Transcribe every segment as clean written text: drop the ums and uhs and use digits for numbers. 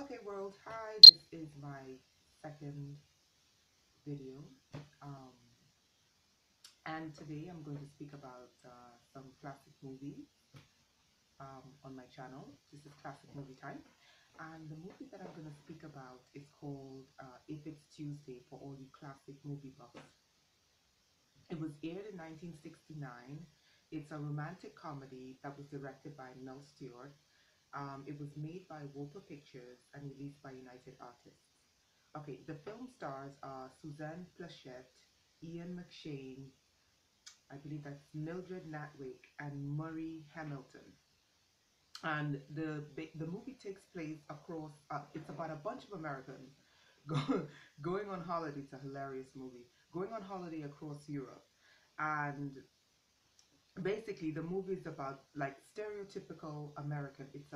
Okay, world. Hi, this is my second video. Um, and today I'm going to speak about some classic movies on my channel. This is Classic Movie Time. And the movie that I'm going to speak about is called If It's Tuesday for all you classic movie buffs. It was aired in 1969. It's a romantic comedy that was directed by Mel Stewart. It was made by Wolper Pictures and released by United Artists. Okay, the film stars Suzanne Pleshette, Ian McShane, I believe that's Mildred Natwick, and Murray Hamilton. And the movie takes place across. It's about a bunch of Americans go, going on holiday. It's a hilarious movie. Going on holiday across Europe, and basically the movie is about like stereotypical American. It's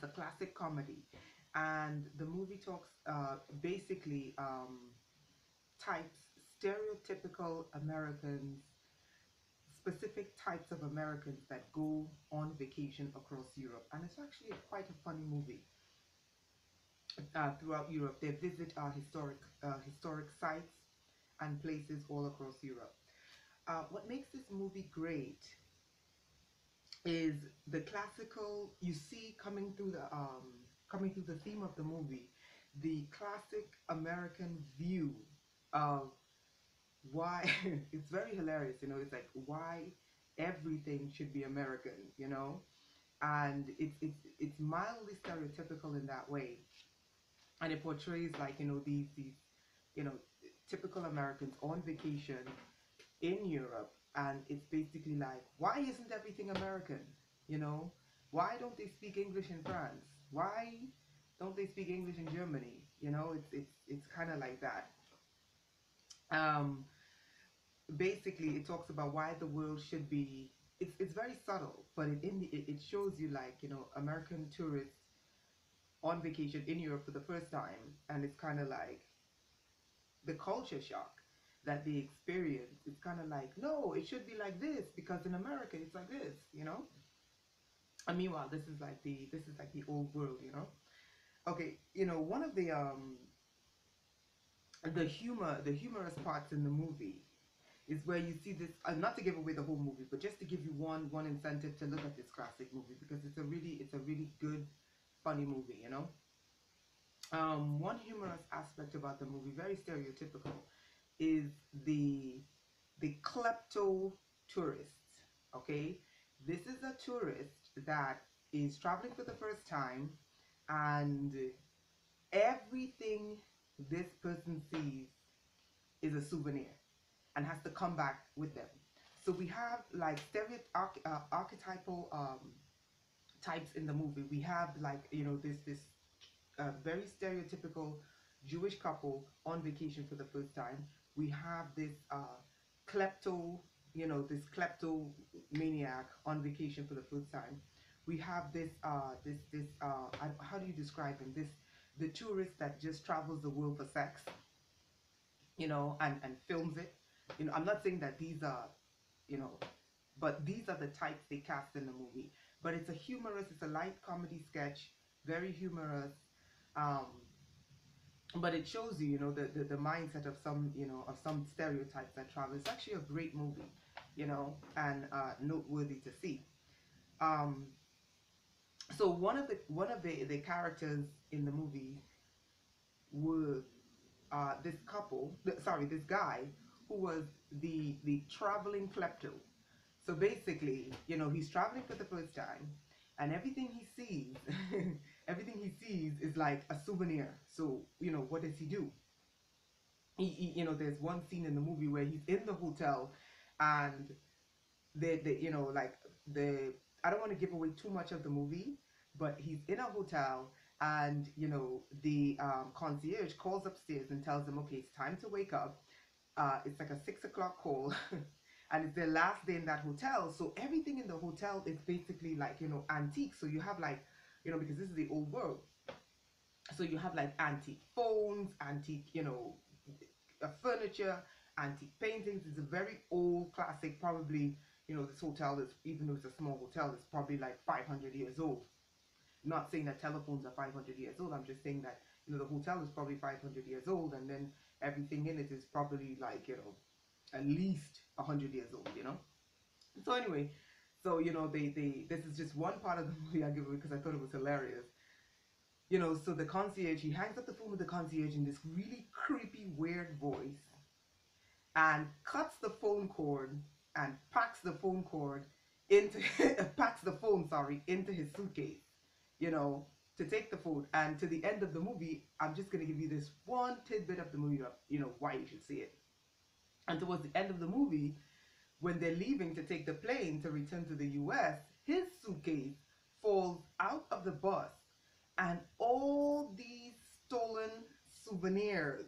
a classic comedy, and the movie talks basically types stereotypical Americans, specific types of Americans that go on vacation across Europe, and it's actually quite a funny movie. Throughout Europe, they visit historic sites and places all across Europe. What makes this movie great is the classical you see coming through the theme of the movie, the classic American view of why it's very hilarious. It's like why everything should be American. And it's mildly stereotypical in that way, and it portrays like these you know typical Americans on vacation in Europe, and it's basically like, why isn't everything American? You know, why don't they speak English in France? Why don't they speak English in Germany? It's kind of like that. Um, Basically, it talks about why the world should be. It's very subtle, but it shows you like American tourists on vacation in Europe for the first time, and it's kind of like the culture shock that they experience. It's kind of like, no, it should be like this because in America it's like this. And meanwhile, this is like the old world. Okay, one of the humorous parts in the movie is where you see this. Not to give away the whole movie, but just to give you one incentive to look at this classic movie because it's a really good, funny movie. One humorous aspect about the movie, very stereotypical, is the the klepto tourists. Okay, this is a tourist that is traveling for the first time, and everything this person sees is a souvenir and has to come back with them. So we have like archetypal types in the movie. We have like this very stereotypical Jewish couple on vacation for the first time. We have klepto, this kleptomaniac on vacation for the first time. We have how do you describe him? The tourist that just travels the world for sex, and films it. I'm not saying that these are, you know, but these are the types they cast in the movie. But it's a light comedy sketch, very humorous. Um, but it shows you, the mindset of some stereotypes that travel. It's actually a great movie, and noteworthy to see. Um, so one of the characters in the movie were this guy who was the traveling klepto. So basically, he's traveling for the first time, and everything he sees, everything he sees is like a souvenir. So what does he do? There's one scene in the movie where he's in the hotel, and like the I don't want to give away too much of the movie, but he's in a hotel, and the concierge calls upstairs and tells him, okay, it's time to wake up. It's like a 6 o'clock call, and it's their last day in that hotel. So everything in the hotel is basically like antique. So you have like because this is the old world, so you have like antique phones, antique furniture, antique paintings. It's a very old classic. Probably this hotel is, even though it's a small hotel, it's probably like 500 years old. Not saying that telephones are 500 years old. I'm just saying that, the hotel is probably 500 years old, and then everything in it is probably like, at least 100 years old. So anyway, so they this is just one part of the movie I give away because I thought it was hilarious. So the concierge, he hangs up the phone with the concierge in this really creepy, weird voice, and cuts the phone cord and packs the phone cord into packs the phone, sorry, into his suitcase, you know, to take the phone. And to the end of the movie, I'm just gonna give you this one tidbit of the movie of, why you should see it. And towards the end of the movie, when they're leaving to take the plane to return to the US, his suitcase falls out of the bus, and all these stolen souvenirs,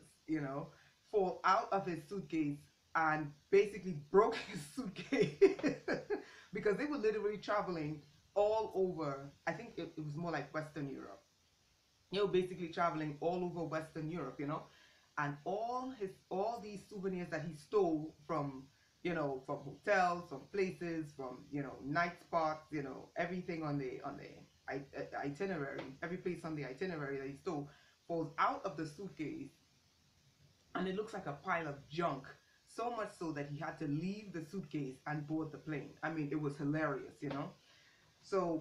fall out of his suitcase and basically broke his suitcase because they were literally traveling all over. I think it was more like Western Europe. Basically traveling all over Western Europe, and all these souvenirs that he stole from, from hotels, from places, from, night spots, everything on the itinerary, every place on the itinerary that he stole falls out of the suitcase, and it looks like a pile of junk. So much so that he had to leave the suitcase and board the plane. I mean, it was hilarious. So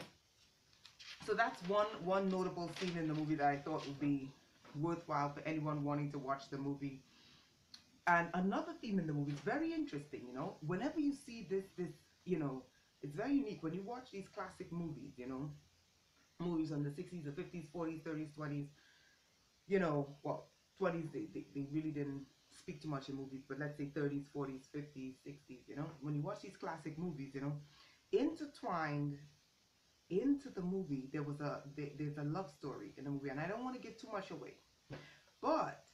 that's one notable scene in the movie that I thought would be worthwhile for anyone wanting to watch the movie. And another theme in the movie is very interesting. Whenever you see this, it's very unique when you watch these classic movies. Movies on the 60s, the 50s, 40s, 30s, 20s. Well, 20s they really didn't speak too much in movies, but let's say 30s, 40s, 50s, 60s. When you watch these classic movies, intertwined into the movie, there's a love story in the movie, and I don't want to give too much away, but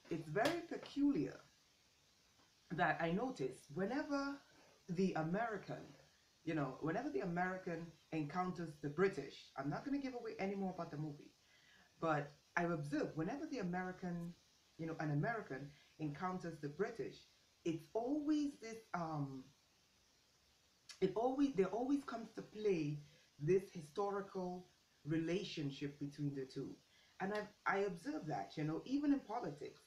it's very peculiar that I notice whenever the American encounters the British. I'm not going to give away any more about the movie, but I've observed whenever an American encounters the British, it's always this there always comes to play this historical relationship between the two. And I observe that, even in politics,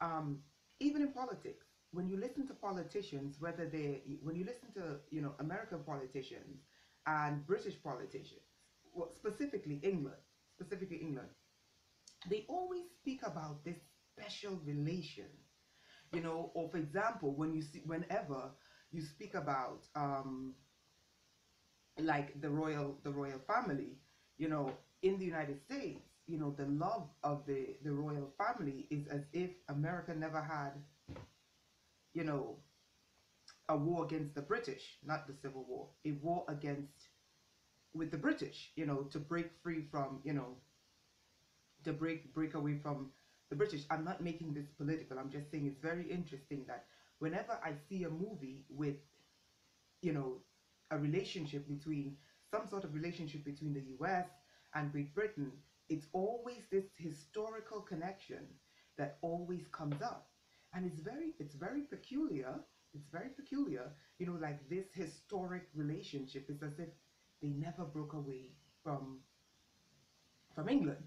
um, even in politics, when you listen to politicians, when you listen to, American politicians and British politicians, well, specifically England, they always speak about this special relation, or for example, whenever you speak about, like the royal family, in the United States, the love of the royal family is as if America never had, you know, a war against the British, not the Civil War, a war against with the British, to break free from, to break away from the British. I'm not making this political. I'm just saying it's very interesting that whenever I see a movie with, you know, a relationship between some sort of relationship between the US and Great Britain, it's always this historical connection that always comes up. And it's very peculiar. It's very peculiar, like this historic relationship. It's as if they never broke away from from England.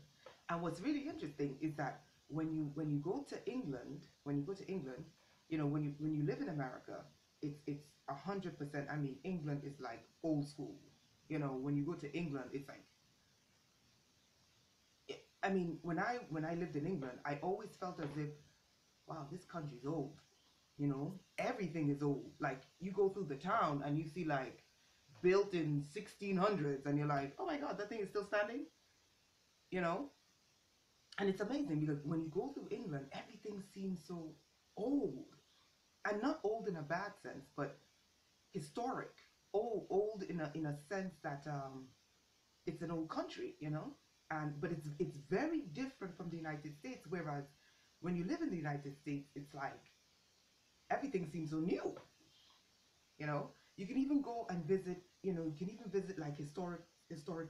And what's really interesting is that when you go to England, when you live in America, it's 100%. I mean, England is like old school. When you go to England, it's like, I mean, when I lived in England, I always felt as if, wow, this country's old. Everything is old. Like you go through the town and you see like built in 1600s, and you're like, oh my God, that thing is still standing. You know, and it's amazing because when you go through England, everything seems so old, and not old in a bad sense, but historic. Old in a sense that it's an old country, and but it's very different from the United States. Whereas when you live in the United States, it's like everything seems so new. You can even go and visit. You can even visit like historic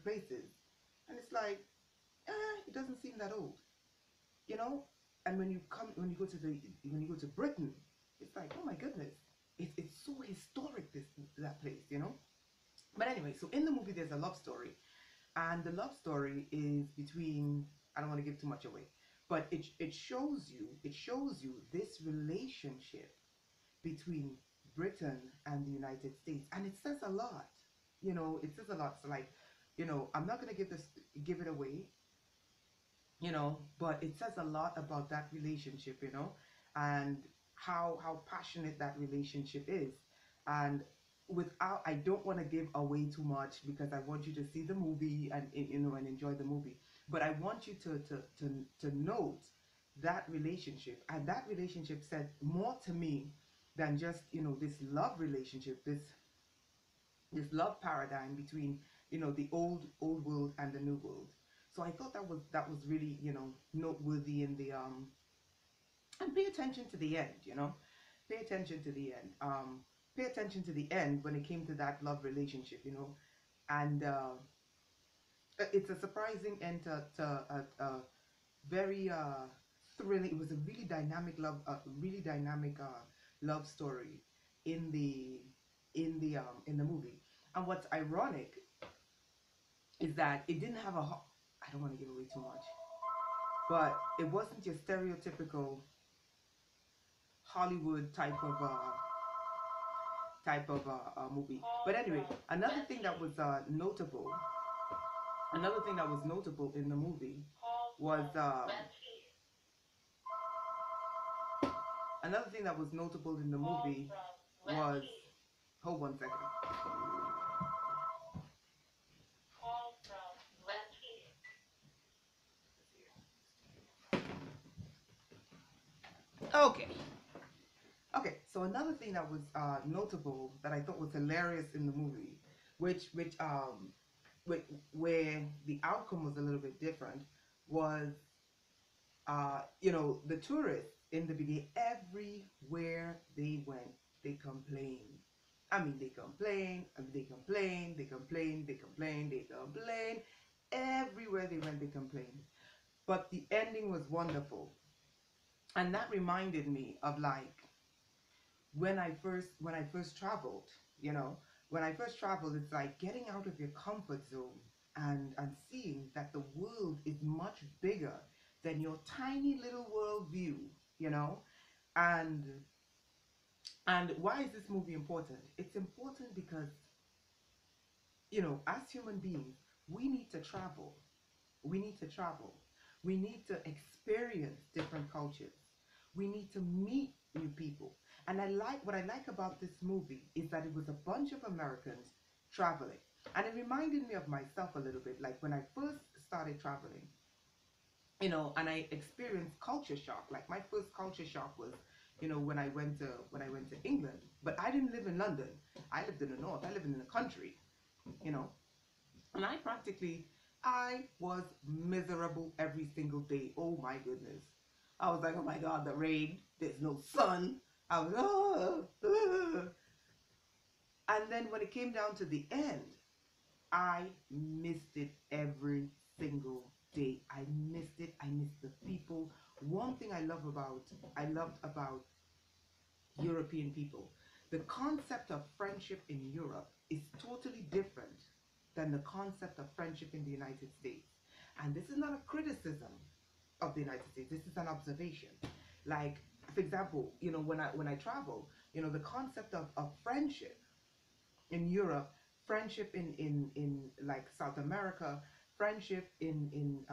places, and it's like, it doesn't seem that old. you know. And when you go to Britain, it's like, oh my goodness, it's so historic, that place. But anyway, so in the movie there's a love story, And the love story is between, I don't want to give too much away, but it shows you this relationship between Britain and the United States, and it says a lot. It says a lot. So like, I'm not gonna give it away, but it says a lot about that relationship, and how passionate that relationship is. And without, I don't want to give away too much because I want you to see the movie and and enjoy the movie. But I want you to note that relationship, and that relationship said more to me than just this love relationship, this love paradigm between the old world and the new world. So I thought that was really noteworthy in the and pay attention to the end. Pay attention to the end. Pay attention to the end when it came to that love relationship. And it's a surprising end to a very thrilling. It was a really dynamic love story in the movie. And what's ironic is that it didn't have I don't want to give away too much, but it wasn't your stereotypical Hollywood movie. But anyway, another thing that was notable in the movie was another thing that was notable in the movie was, hold one second. Okay. Okay, so another thing that was notable that I thought was hilarious in the movie, which where the outcome was a little bit different, was the tourists in the beginning, everywhere they went, they complained. I mean, they complained, they complained, they complained, they complained, they complained. Everywhere they went, they complained. But the ending was wonderful, and that reminded me of like when I first traveled, you know, when I first traveled, it's like getting out of your comfort zone and seeing that the world is much bigger than your tiny little world view, you know. And why is this movie important? It's important because as human beings, we need to travel. We need to travel. We need to experience different cultures. We need to meet new people. And what I like about this movie is that it was a bunch of Americans traveling. And it reminded me of myself a little bit, like when I first started traveling, and I experienced culture shock. Like my first culture shock was, when I went to England. But I didn't live in London. I lived in the north. I lived in the country, you know. And I was miserable every single day. Oh my goodness. I was like, oh my God, the rain, there's no sun. I was, And then when it came down to the end, I missed it every single day. I missed it. I missed the people. One thing I loved about European people, the concept of friendship in Europe is totally different than the concept of friendship in the United States. And this is not a criticism of the United States. This is an observation. Like, for example, when I travel, the concept of friendship in Europe, friendship in like South America, friendship in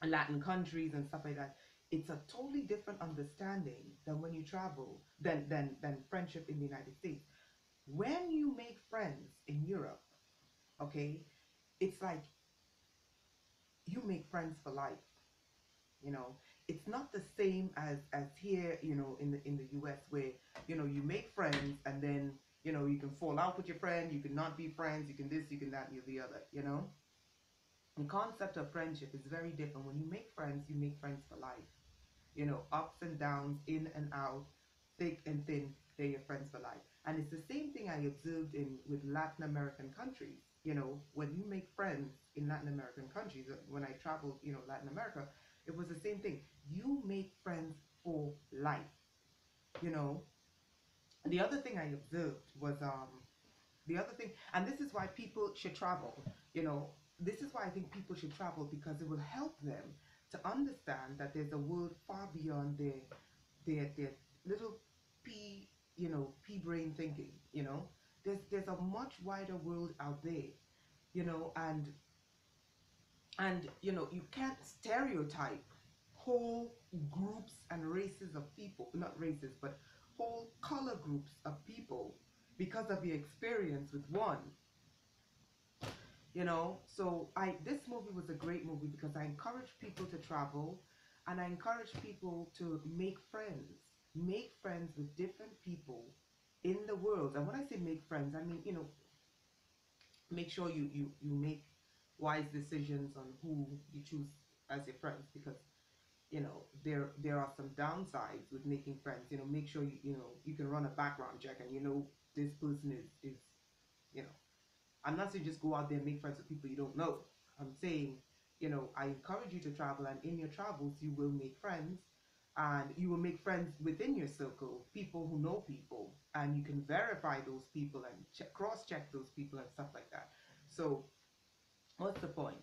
Latin countries and stuff like that. It's a totally different understanding than when you travel than friendship in the United States. When you make friends in Europe, okay, it's like you make friends for life. you know it's not the same as here, in the US, where you make friends and then you can fall out with your friend, you can not be friends, you can this, you can that, you the other. The concept of friendship is very different. When you make friends, you make friends for life. Ups and downs, in and out, thick and thin, they're your friends for life. And it's the same thing I observed in with Latin American countries. When you make friends in Latin American countries, when I traveled, Latin America, it was the same thing. You make friends for life. You know, the other thing I observed was the other thing, and this is why people should travel. this is why I think people should travel, because it will help them to understand that there's a world far beyond their little pea, pea brain thinking. There's a much wider world out there, and you can't stereotype whole groups and races of people, not races, but whole color groups of people because of your experience with one. So I this movie was a great movie because I encourage people to travel, and I encourage people to make friends with different people in the world. And when I say make friends, I mean, make sure you make wise decisions on who you choose as your friends, because there are some downsides with making friends. Make sure you can run a background check, and this person is you know I'm not saying just go out there and make friends with people you don't know. I'm saying, I encourage you to travel, and in your travels, you will make friends, and you will make friends within your circle, people who know people, and you can verify those people and cross check those people and stuff like that. So, what's the point?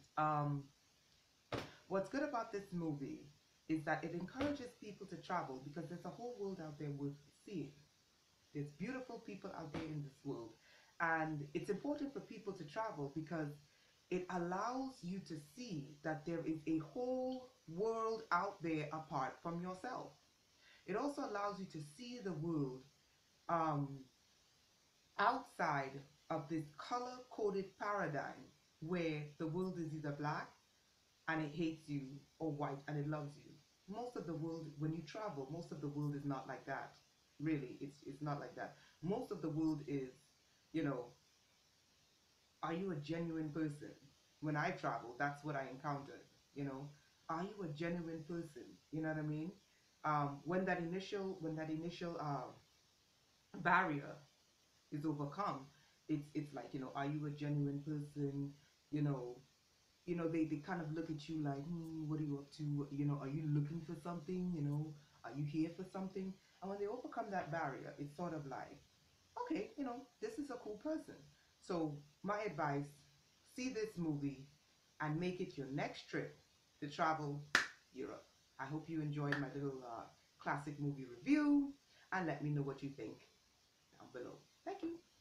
What's good about this movie is that it encourages people to travel because there's a whole world out there worth seeing. There's beautiful people out there in this world. And it's important for people to travel because it allows you to see that there is a whole world out there apart from yourself. It also allows you to see the world um, outside of this color coded paradigm where the world is either black and it hates you, or white and it loves you. Most of the world, when you travel, most of the world is not like that. Really, it's not like that. Most of the world is, you know, are you a genuine person? When I travel, that's what I encountered. You know, are you a genuine person? You know what I mean? When that initial barrier is overcome, it's like, are you a genuine person? You know, they kind of look at you like, what are you up to? Are you looking for something? Are you here for something? And when they overcome that barrier, it's sort of like, okay, this is a cool person. So my advice, see this movie and make it your next trip to travel Europe. I hope you enjoyed my little classic movie review, and let me know what you think down below. Thank you.